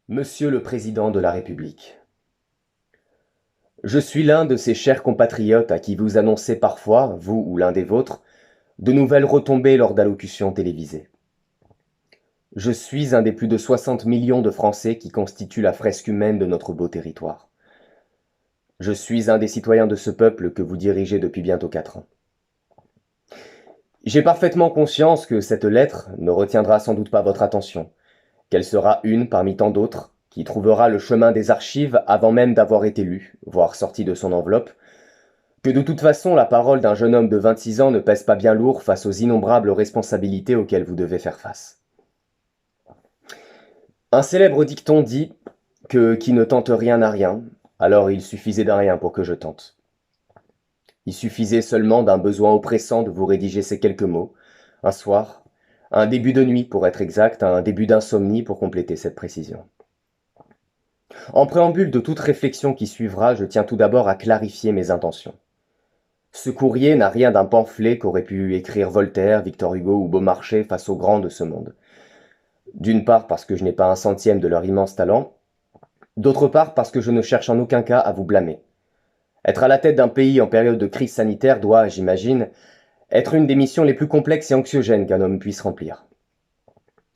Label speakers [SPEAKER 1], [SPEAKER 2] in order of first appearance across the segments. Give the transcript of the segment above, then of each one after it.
[SPEAKER 1] Monsieur le Président de la République, je suis l'un de ces chers compatriotes à qui vous annoncez parfois, vous ou l'un des vôtres, de nouvelles retombées lors d'allocutions télévisées. Je suis un des plus de 60 millions de Français qui constituent la fresque humaine de notre beau territoire. Je suis un des citoyens de ce peuple que vous dirigez depuis bientôt 4 ans. J'ai parfaitement conscience que cette lettre ne retiendra sans doute pas votre attention, qu'elle sera une parmi tant d'autres, qui trouvera le chemin des archives avant même d'avoir été lue, voire sortie de son enveloppe, que de toute façon la parole d'un jeune homme de 26 ans ne pèse pas bien lourd face aux innombrables responsabilités auxquelles vous devez faire face. Un célèbre dicton dit que qui ne tente rien n'a rien, alors il suffisait d'un rien pour que je tente. Il suffisait seulement d'un besoin oppressant de vous rédiger ces quelques mots, un soir, un début de nuit pour être exact, un début d'insomnie pour compléter cette précision. En préambule de toute réflexion qui suivra, je tiens tout d'abord à clarifier mes intentions. Ce courrier n'a rien d'un pamphlet qu'auraient pu écrire Voltaire, Victor Hugo ou Beaumarchais face aux grands de ce monde. D'une part parce que je n'ai pas un centième de leur immense talent, d'autre part parce que je ne cherche en aucun cas à vous blâmer. Être à la tête d'un pays en période de crise sanitaire doit, j'imagine, être une des missions les plus complexes et anxiogènes qu'un homme puisse remplir.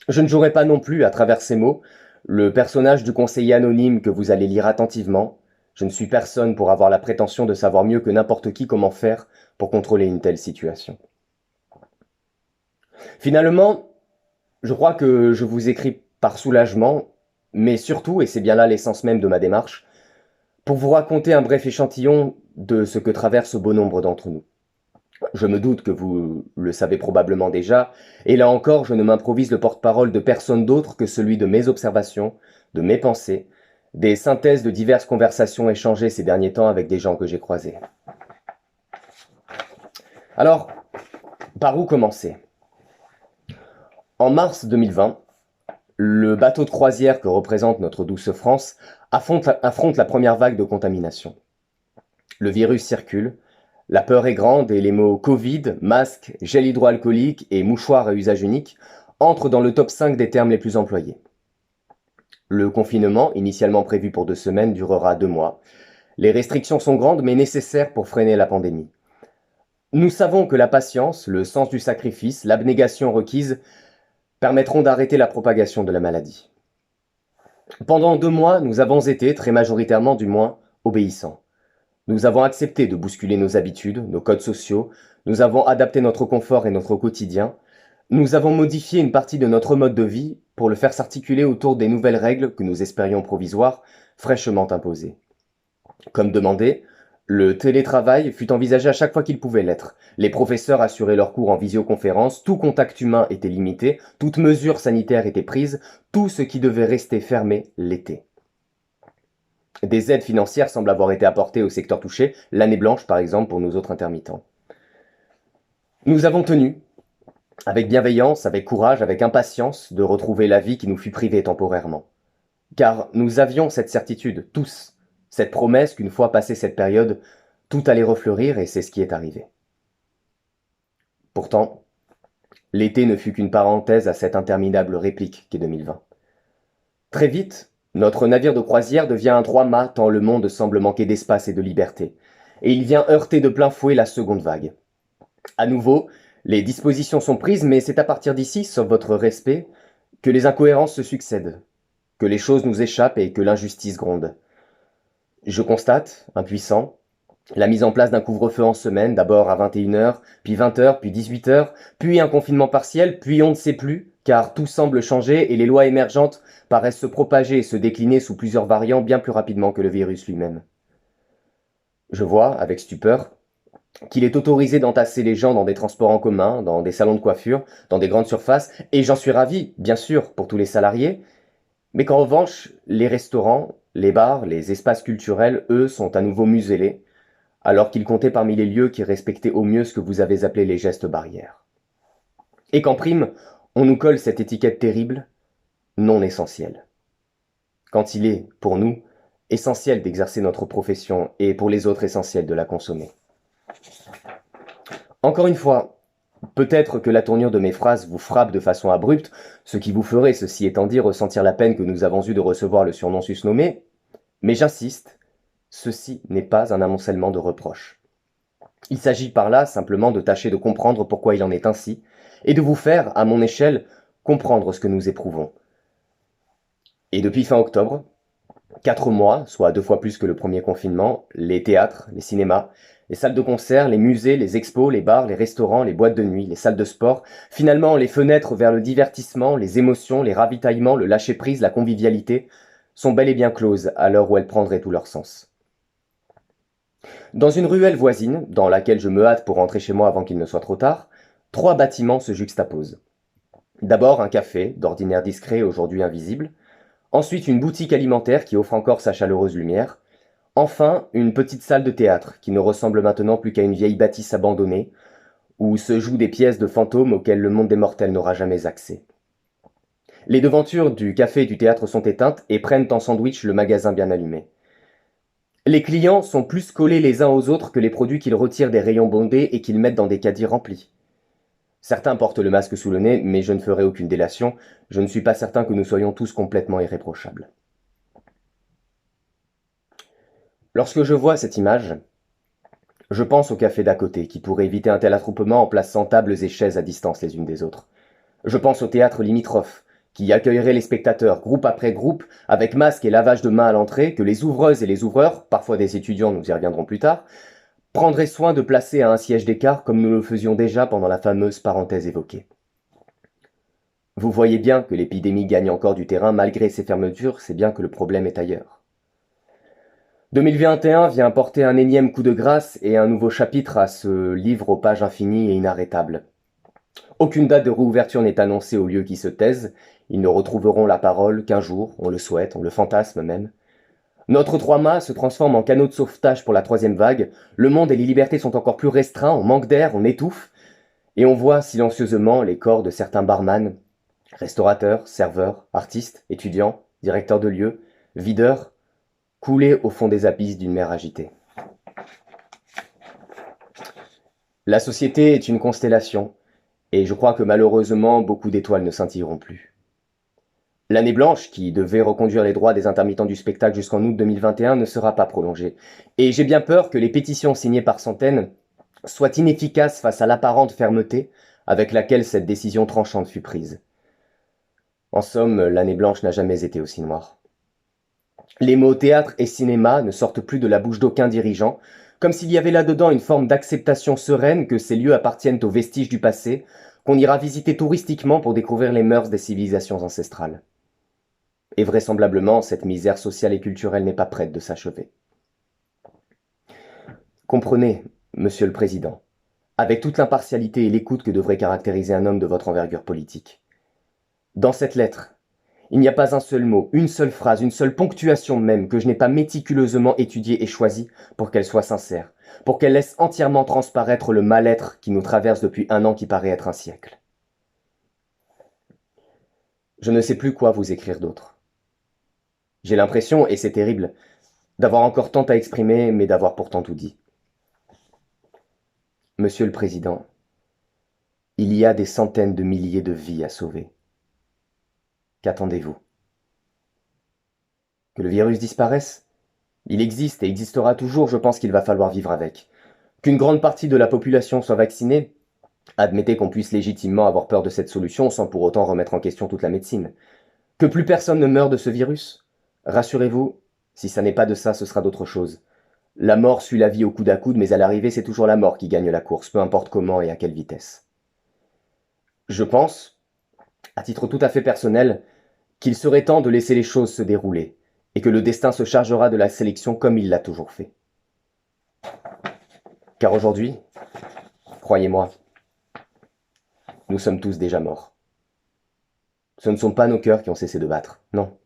[SPEAKER 1] Je ne jouerai pas non plus, à travers ces mots, le personnage du conseiller anonyme que vous allez lire attentivement. Je ne suis personne pour avoir la prétention de savoir mieux que n'importe qui comment faire pour contrôler une telle situation. Finalement, je crois que je vous écris par soulagement, mais surtout, et c'est bien là l'essence même de ma démarche, pour vous raconter un bref échantillon de ce que traverse bon nombre d'entre nous. Je me doute que vous le savez probablement déjà, et là encore, je ne m'improvise le porte-parole de personne d'autre que celui de mes observations, de mes pensées, des synthèses de diverses conversations échangées ces derniers temps avec des gens que j'ai croisés. Alors, par où commencer? En mars 2020, le bateau de croisière que représente notre douce France affronte la première vague de contamination. Le virus circule, la peur est grande et les mots Covid, masque, gel hydroalcoolique et mouchoir à usage unique entrent dans le top 5 des termes les plus employés. Le confinement, initialement prévu pour 2 semaines, durera 2 mois. Les restrictions sont grandes mais nécessaires pour freiner la pandémie. Nous savons que la patience, le sens du sacrifice, l'abnégation requise permettront d'arrêter la propagation de la maladie. Pendant 2 mois, nous avons été, très majoritairement du moins, obéissants. Nous avons accepté de bousculer nos habitudes, nos codes sociaux, nous avons adapté notre confort et notre quotidien, nous avons modifié une partie de notre mode de vie pour le faire s'articuler autour des nouvelles règles que nous espérions provisoires, fraîchement imposées. Comme demandé, le télétravail fut envisagé à chaque fois qu'il pouvait l'être. Les professeurs assuraient leurs cours en visioconférence, tout contact humain était limité, toute mesure sanitaire était prise, tout ce qui devait rester fermé l'était. Des aides financières semblent avoir été apportées au secteur touché, l'année blanche par exemple pour nos autres intermittents. Nous avons tenu, avec bienveillance, avec courage, avec impatience, de retrouver la vie qui nous fut privée temporairement. Car nous avions cette certitude, tous, cette promesse qu'une fois passée cette période, tout allait refleurir et c'est ce qui est arrivé. Pourtant, l'été ne fut qu'une parenthèse à cette interminable réplique qu'est 2020. Très vite, notre navire de croisière devient un trois-mâts tant le monde semble manquer d'espace et de liberté, et il vient heurter de plein fouet la seconde vague. À nouveau, les dispositions sont prises, mais c'est à partir d'ici, sauf votre respect, que les incohérences se succèdent, que les choses nous échappent et que l'injustice gronde. Je constate, impuissant, la mise en place d'un couvre-feu en semaine, d'abord à 21h, puis 20h, puis 18h, puis un confinement partiel, puis on ne sait plus, car tout semble changer et les lois émergentes paraissent se propager et se décliner sous plusieurs variants bien plus rapidement que le virus lui-même. Je vois, avec stupeur, qu'il est autorisé d'entasser les gens dans des transports en commun, dans des salons de coiffure, dans des grandes surfaces, et j'en suis ravi, bien sûr, pour tous les salariés, mais qu'en revanche, les restaurants, les bars, les espaces culturels, eux, sont à nouveau muselés, alors qu'ils comptaient parmi les lieux qui respectaient au mieux ce que vous avez appelé les gestes barrières. Et qu'en prime, on nous colle cette étiquette terrible, non essentielle. Quand il est, pour nous, essentiel d'exercer notre profession et pour les autres essentiel de la consommer. Encore une fois, Peut-être que la tournure de mes phrases vous frappe de façon abrupte, ce qui vous ferait, ceci étant dit, ressentir la peine que nous avons eue de recevoir le surnom susnommé, mais j'insiste, ceci n'est pas un amoncellement de reproches. Il s'agit par là simplement de tâcher de comprendre pourquoi il en est ainsi, et de vous faire, à mon échelle, comprendre ce que nous éprouvons. Et depuis fin octobre, 4 mois, soit 2 fois plus que le premier confinement, les théâtres, les cinémas, les salles de concert, les musées, les expos, les bars, les restaurants, les boîtes de nuit, les salles de sport, finalement les fenêtres vers le divertissement, les émotions, les ravitaillements, le lâcher-prise, la convivialité, sont bel et bien closes à l'heure où elles prendraient tout leur sens. Dans une ruelle voisine, dans laquelle je me hâte pour rentrer chez moi avant qu'il ne soit trop tard, 3 bâtiments se juxtaposent. D'abord un café, d'ordinaire discret, aujourd'hui invisible. Ensuite une boutique alimentaire qui offre encore sa chaleureuse lumière. Enfin, une petite salle de théâtre qui ne ressemble maintenant plus qu'à une vieille bâtisse abandonnée, où se jouent des pièces de fantômes auxquelles le monde des mortels n'aura jamais accès. Les devantures du café et du théâtre sont éteintes et prennent en sandwich le magasin bien allumé. Les clients sont plus collés les uns aux autres que les produits qu'ils retirent des rayons bondés et qu'ils mettent dans des caddies remplis. Certains portent le masque sous le nez, mais je ne ferai aucune délation, je ne suis pas certain que nous soyons tous complètement irréprochables. Lorsque je vois cette image, je pense au café d'à côté, qui pourrait éviter un tel attroupement en plaçant tables et chaises à distance les unes des autres. Je pense au théâtre limitrophe, qui accueillerait les spectateurs groupe après groupe, avec masque et lavage de mains à l'entrée, que les ouvreuses et les ouvreurs, parfois des étudiants, nous y reviendrons plus tard, prendraient soin de placer à un siège d'écart comme nous le faisions déjà pendant la fameuse parenthèse évoquée. Vous voyez bien que l'épidémie gagne encore du terrain malgré ces fermetures, c'est bien que le problème est ailleurs. 2021 vient apporter un énième coup de grâce et un nouveau chapitre à ce livre aux pages infinies et inarrêtables. Aucune date de réouverture n'est annoncée aux lieux qui se taisent, ils ne retrouveront la parole qu'un jour, on le souhaite, on le fantasme même. Notre 3-mâts se transforme en canot de sauvetage pour la 3e vague, le monde et les libertés sont encore plus restreints, on manque d'air, on étouffe, et on voit silencieusement les corps de certains barman, restaurateurs, serveurs, artistes, étudiants, directeurs de lieux, videurs, couler au fond des abysses d'une mer agitée. La société est une constellation, et je crois que malheureusement beaucoup d'étoiles ne scintilleront plus. L'année blanche, qui devait reconduire les droits des intermittents du spectacle jusqu'en août 2021, ne sera pas prolongée, et j'ai bien peur que les pétitions signées par centaines soient inefficaces face à l'apparente fermeté avec laquelle cette décision tranchante fut prise. En somme, l'année blanche n'a jamais été aussi noire. Les mots théâtre et cinéma ne sortent plus de la bouche d'aucun dirigeant, comme s'il y avait là-dedans une forme d'acceptation sereine que ces lieux appartiennent aux vestiges du passé, qu'on ira visiter touristiquement pour découvrir les mœurs des civilisations ancestrales. Et vraisemblablement, cette misère sociale et culturelle n'est pas prête de s'achever. Comprenez, Monsieur le Président, avec toute l'impartialité et l'écoute que devrait caractériser un homme de votre envergure politique. Dans cette lettre, il n'y a pas un seul mot, une seule phrase, une seule ponctuation même que je n'ai pas méticuleusement étudiée et choisie pour qu'elle soit sincère, pour qu'elle laisse entièrement transparaître le mal-être qui nous traverse depuis un an qui paraît être un siècle. Je ne sais plus quoi vous écrire d'autre. J'ai l'impression, et c'est terrible, d'avoir encore tant à exprimer, mais d'avoir pourtant tout dit. Monsieur le Président, il y a des centaines de milliers de vies à sauver. Qu'attendez-vous? Que le virus disparaisse? Il existe et existera toujours, je pense qu'il va falloir vivre avec. Qu'une grande partie de la population soit vaccinée? Admettez qu'on puisse légitimement avoir peur de cette solution sans pour autant remettre en question toute la médecine. Que plus personne ne meure de ce virus? Rassurez-vous, si ça n'est pas de ça, ce sera d'autre chose. La mort suit la vie au coude à coude, mais à l'arrivée, c'est toujours la mort qui gagne la course, peu importe comment et à quelle vitesse. Je pense, à titre tout à fait personnel, qu'il serait temps de laisser les choses se dérouler, et que le destin se chargera de la sélection comme il l'a toujours fait. Car aujourd'hui, croyez-moi, nous sommes tous déjà morts. Ce ne sont pas nos cœurs qui ont cessé de battre, non.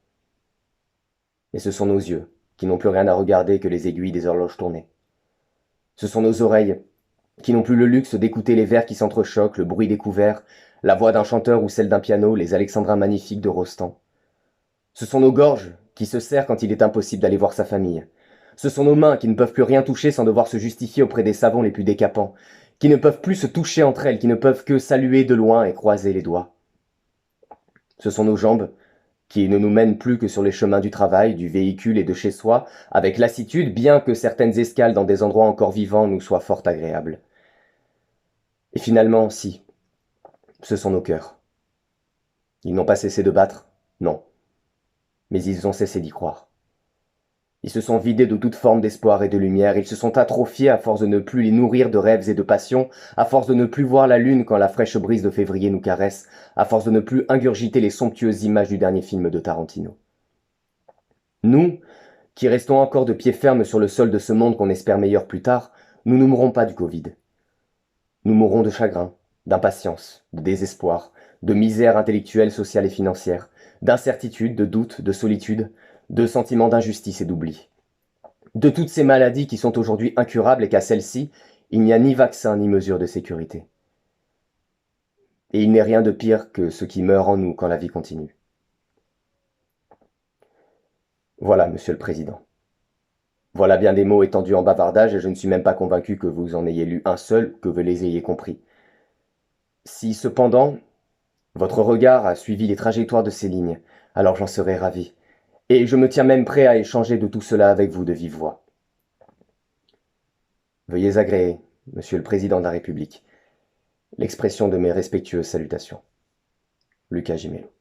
[SPEAKER 1] Mais ce sont nos yeux, qui n'ont plus rien à regarder que les aiguilles des horloges tournées. Ce sont nos oreilles, qui n'ont plus le luxe d'écouter les vers qui s'entrechoquent, le bruit des couverts, la voix d'un chanteur ou celle d'un piano, les alexandrins magnifiques de Rostand. Ce sont nos gorges, qui se serrent quand il est impossible d'aller voir sa famille. Ce sont nos mains qui ne peuvent plus rien toucher sans devoir se justifier auprès des savants les plus décapants, qui ne peuvent plus se toucher entre elles, qui ne peuvent que saluer de loin et croiser les doigts. Ce sont nos jambes qui ne nous mènent plus que sur les chemins du travail, du véhicule et de chez soi, avec lassitude, bien que certaines escales dans des endroits encore vivants nous soient fort agréables. Et finalement, si, ce sont nos cœurs. Ils n'ont pas cessé de battre, non, mais ils ont cessé d'y croire. Ils se sont vidés de toute forme d'espoir et de lumière, ils se sont atrophiés à force de ne plus les nourrir de rêves et de passions, à force de ne plus voir la lune quand la fraîche brise de février nous caresse, à force de ne plus ingurgiter les somptueuses images du dernier film de Tarantino. Nous, qui restons encore de pied ferme sur le sol de ce monde qu'on espère meilleur plus tard, nous ne mourrons pas du Covid. Nous mourrons de chagrin, d'impatience, de désespoir, de misère intellectuelle, sociale et financière, d'incertitude, de doute, de solitude, de sentiments d'injustice et d'oubli. De toutes ces maladies qui sont aujourd'hui incurables et qu'à celles-ci, il n'y a ni vaccin ni mesure de sécurité. Et il n'est rien de pire que ce qui meurt en nous quand la vie continue. Voilà, Monsieur le Président. Voilà bien des mots étendus en bavardage et je ne suis même pas convaincu que vous en ayez lu un seul, que vous les ayez compris. Si cependant, votre regard a suivi les trajectoires de ces lignes, alors j'en serai ravi. Et je me tiens même prêt à échanger de tout cela avec vous de vive voix. Veuillez agréer, Monsieur le Président de la République, l'expression de mes respectueuses salutations. Lucas Gimelo.